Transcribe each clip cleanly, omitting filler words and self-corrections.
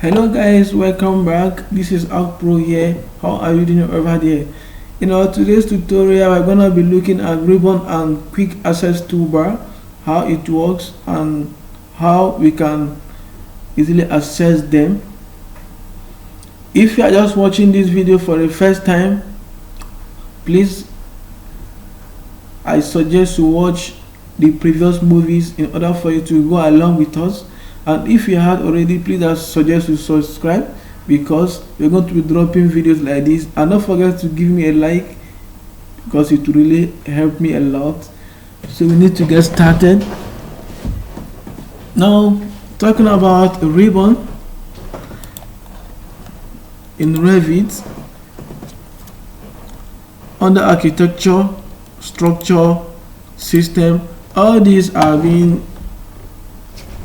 Hello guys, welcome back. This is Pro here. How are you doing over there? In our today's tutorial, we're gonna be looking at ribbon and quick access toolbar, how it works and how we can easily access them. If you are just watching this video for the first time, please I suggest you watch the previous movies in order for you to go along with us. And if you had already, please I suggest you subscribe, because we're going to be dropping videos like this. And don't forget to give me a like, because it will really help me a lot. So we need to get started. Now, talking about a ribbon in Revit, under architecture, structure, system, all these are being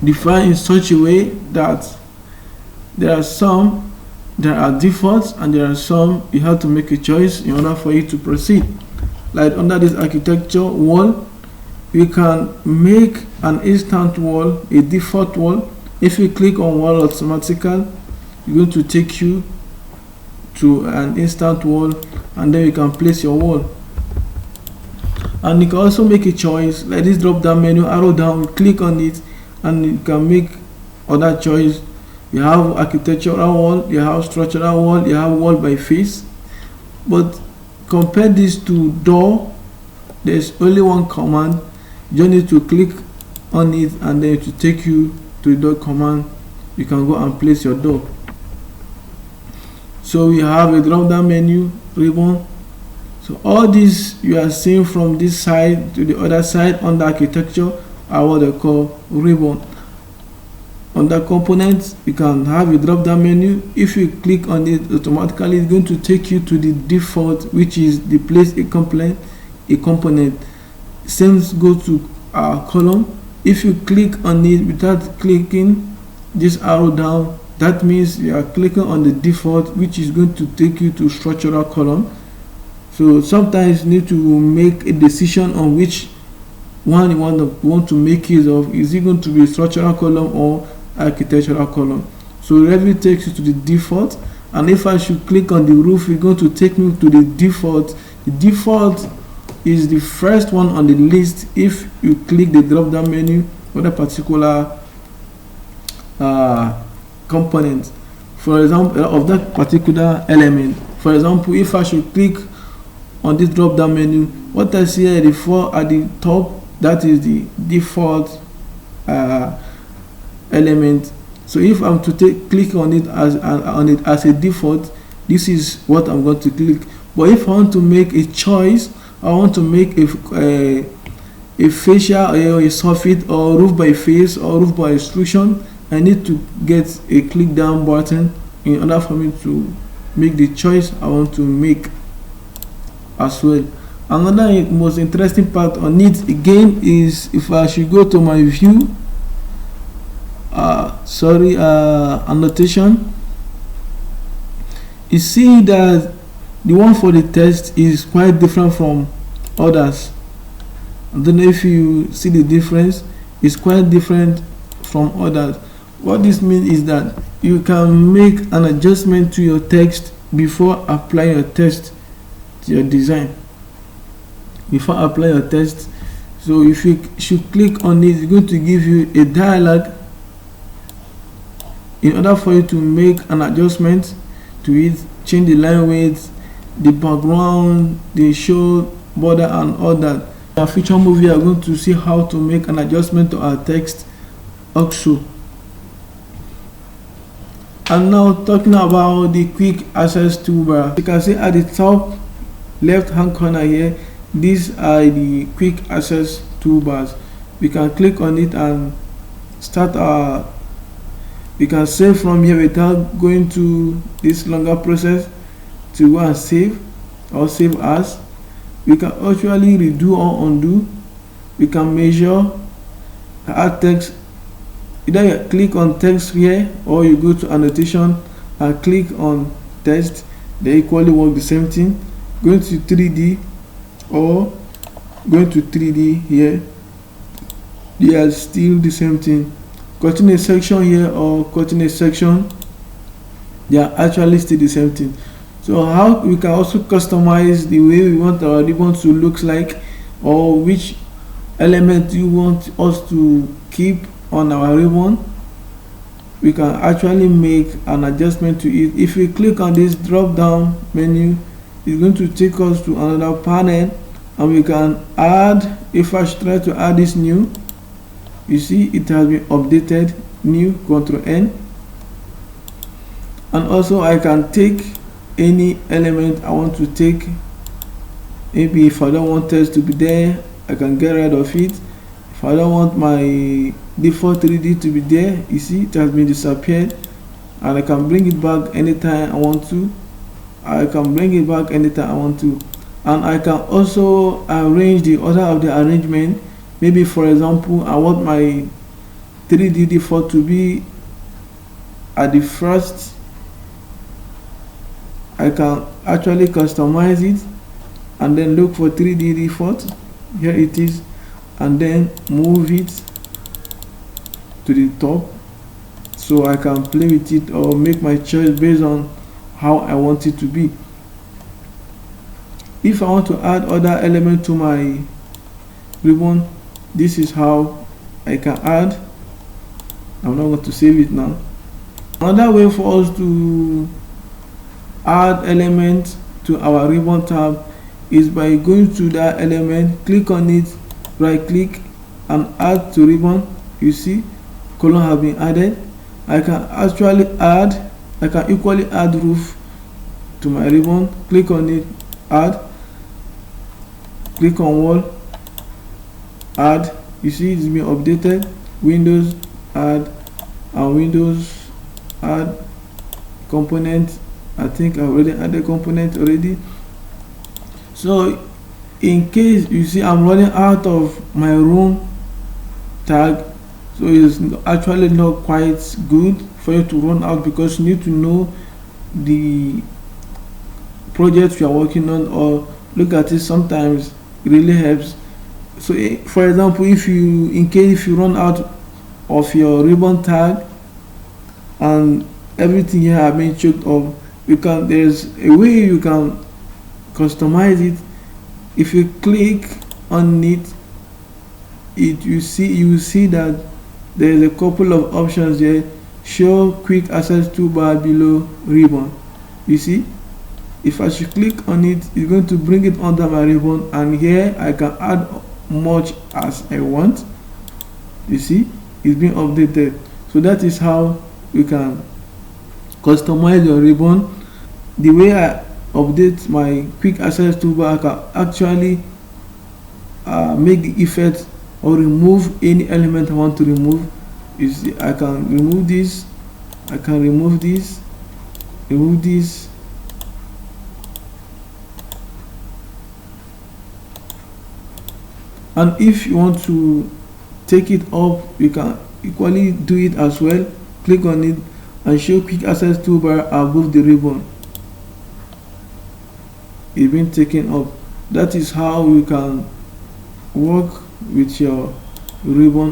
defined in such a way that there are some that are defaults and there are some you have to make a choice in order for you to proceed. Like under this architecture wall, you can make an instant wall, a default wall. If you click on wall automatical, it's going to take you to an instant wall, and then you can place your wall. And you can also make a choice like this drop down menu, arrow down, click on it, and you can make other choice. You have architectural wall, you have structural wall, you have wall by face. But compare this to door, there's only one command. You just need to click on it and then to take you to the door command. You can go and place your door. So we have a drop down menu, ribbon. So all this you are seeing from this side to the other side under architecture are what they call ribbon. Under components, you can have a drop down menu. If you click on it, automatically it's going to take you to the default, which is the place a component. Same goes to our column. If you click on it without clicking this arrow down, that means you are clicking on the default, which is going to take you to structural column. So sometimes you need to make a decision on which one you want to make use of. Is it going to be structural column or architectural column? So Revit takes you to the default, and if I should click on the roof, it's going to take me to the default. The default is the first one on the list if you click the drop down menu for the particular component, for example, of that particular element. For example, if I should click on this drop down menu, what I see at the top, that is the default element. So if I'm to click on it as a default, this is what I'm going to click. But if I want to make a choice, I want to make a facial or a soffit or roof by face or roof by extrusion, I need to get a click down button in order for me to make the choice I want to make as well. Another most interesting part on it again is if I should go to my view, annotation, you see that the one for the text is quite different from others. I don't know if you see the difference. It's quite different from others. What this means is that you can make an adjustment to your text before applying your text to your design. Before applying your text, so if you should click on it, it's going to give you a dialog in order for you to make an adjustment to it, change the line weight, the background, the show border and all that. In our future movie, we are going to see how to make an adjustment to our text also. And now talking about the quick access toolbar, you can see at the top left hand corner here, these are the quick access toolbars. We can click on it and start our, we can save from here without going to this longer process to go and save or save as. We can actually redo or undo. We can measure, add text. Either you click on text here or you go to annotation and click on text. They equally work the same thing. Going to 3D or going to 3D here, they are still the same thing. Cutting a section here or cutting a section they are actually still the same thing. So how we can also customize the way we want our ribbon to look like, or which element you want us to keep on our ribbon. We can actually make an adjustment to it. If we click on this drop down menu, it's going to take us to another panel, and we can add. If I try to add this new, you see it has been updated. New, Ctrl N. And also I can take any element I want to take. Maybe if I don't want text to be there, I can get rid of it. If I don't want my default 3D to be there, you see it has been disappeared, and I can bring it back anytime I want to. I can bring it back anytime I want to. And I can also arrange the order of the arrangement. Maybe for example, I want my 3D default to be at the first. I can actually customize it and then look for 3D default. Here it is, and then move it to the top, so I can play with it or make my choice based on how I want it to be. If I want to add other element to my ribbon, this is how I can add. I'm not going to save it now. Another way for us to add element to our ribbon tab is by going to that element, click on it, right click and add to ribbon. You see column have been added. I can actually add, I can equally add roof to my ribbon. Click on it, add, click on wall, add. You see it's been updated. Windows, add, and Windows, add component. I think I already added component already. So in case you see I'm running out of my room tag, so it's actually not quite good for you to run out, because you need to know the project you are working on or look at it. Sometimes it really helps. So for example, if you run out of your ribbon tag and everything here have been choked up, there's a way you can customize it. If you click on it, you see that there is a couple of options here. Show quick access toolbar below ribbon. You see, if I should click on it, it's going to bring it under my ribbon, and here I can add much as I want. You see, it's been updated. So that is how you can customize your ribbon. The way I update my quick access toolbar, I can actually make the effect or remove any element I want to remove. You see, I can remove this, I can remove this, remove this, and if you want to take it up, you can equally do it as well. Click on it and show quick access toolbar above the ribbon. It's been taken up. That is how you can work with your ribbon